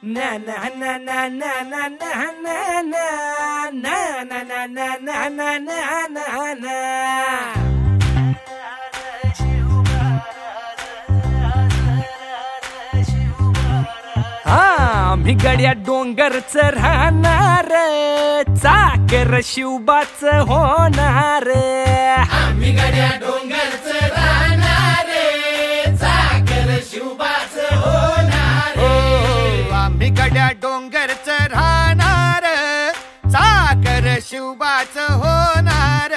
na na na na na na na na na na na na na na na na na. आम्ही गड्या डोंगरच राहणार, चाकर शिवबाच होणार. आम्ही गड्या डोंगरच राहणार, चाकर शिवबाच होणार. आम्ही गड्या डोंगरच राहणार, चाकर शिवबाच होणार.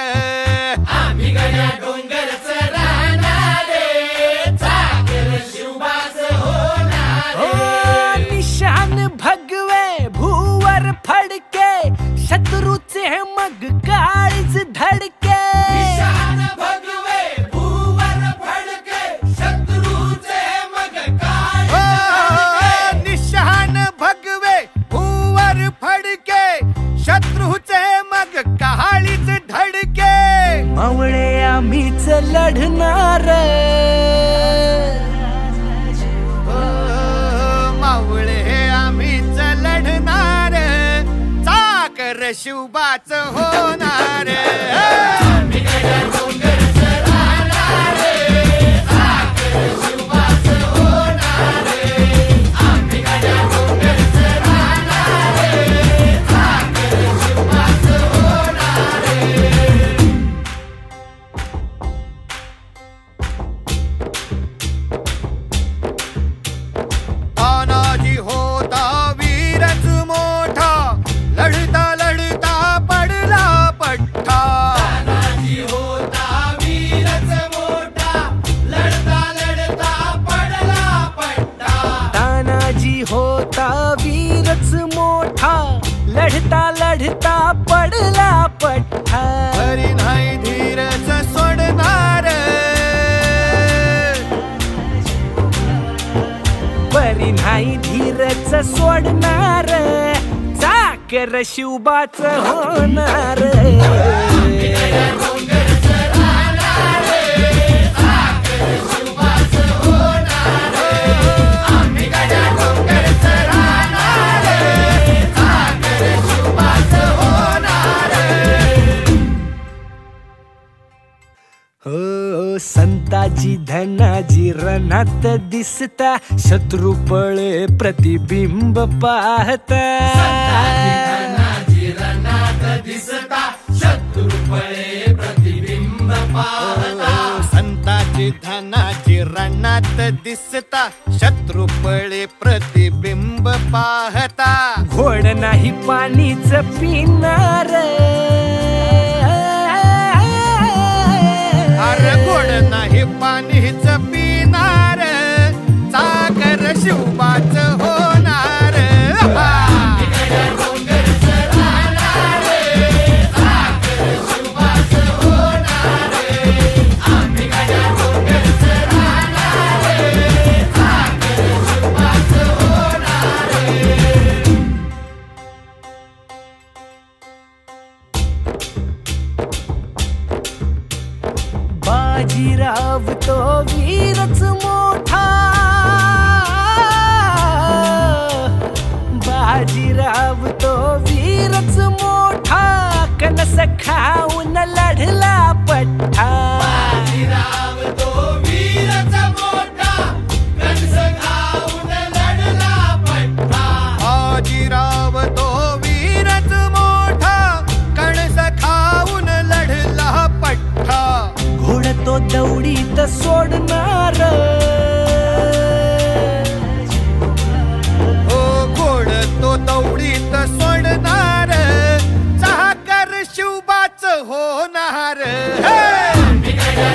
आम्ही गड्या डोंगरच राहणार, चाकर शिवबाच होणार. निशान भगवे भूवर फडके, शत्रूचे मग काळीज धडके. निशान भगवे भूवर फडके, शत्रूचे मग काळीज धडके. निशान भगवे भूवर फडके, शत्रूचे मग काळीज धडके. मावळे आम्हीच लढणार, मावळे आम्हीच लढणार, चाकर शिवबाच होणार. आम्ही गड्या डोंगरच राहणार, चाकर शिवबाच होणार. आम्ही गड्या डोंगरच राहणार, चाकर शिवबाच होणार. तानाजी होता वीरच मोठा, लढता लढता पडला पठ्ठा. तानाजी होता वीरच मोठा, लढता लढता पडला पट्टा. तानाजी होता वीरच मोठा, लढता लढता पडला पठ्ठा. हरी नाही धीरच सोडणार, परी नाही धीरच सोडणार, चाकर शिवबाच होणार. आम्ही गड्या डोंगरच राहणार, चाकर शिवबाच होणार. आम्ही गड्या डोंगरच राहणार, चाकर शिवबाच होणार. हो संताजी धनाजी रणात दिसता, शत्रू पळे प्रतिबिंब पाहता. धनाजी रणात दिसता, शत्रू पळे प्रतिबिंब पाहता. संताजी धनाजी रणात दिसता, शत्रुपळे प्रतिबिंब पाहता. घोड नाही पाणीच पिणार, अरे गोड नाही पाणीच पिणार, चाकर शिवबाच होणार. आम्ही गड्या डोंगरच राहणार, चाकर शिवबाच होणार. आम्ही गड्या डोंगरच राहणार, चाकर शिवबाच होणार. बाजीराव तो वीरच मोठा, बाजीराव तो वीरच मोठा, कणस खाऊन लढला पठ्ठा. बाजीराव तो वीरच मोठा, कणस खाऊन लढला पट्टा. बाजीराव तो वीरच मोठा, कणस खाऊन लढला पठ्ठा. घोड तो दौडीत सोडणार, ओ घोड तो दौडीत सोडणार, चाकर शिवबाच होणार. आम्ही गड्या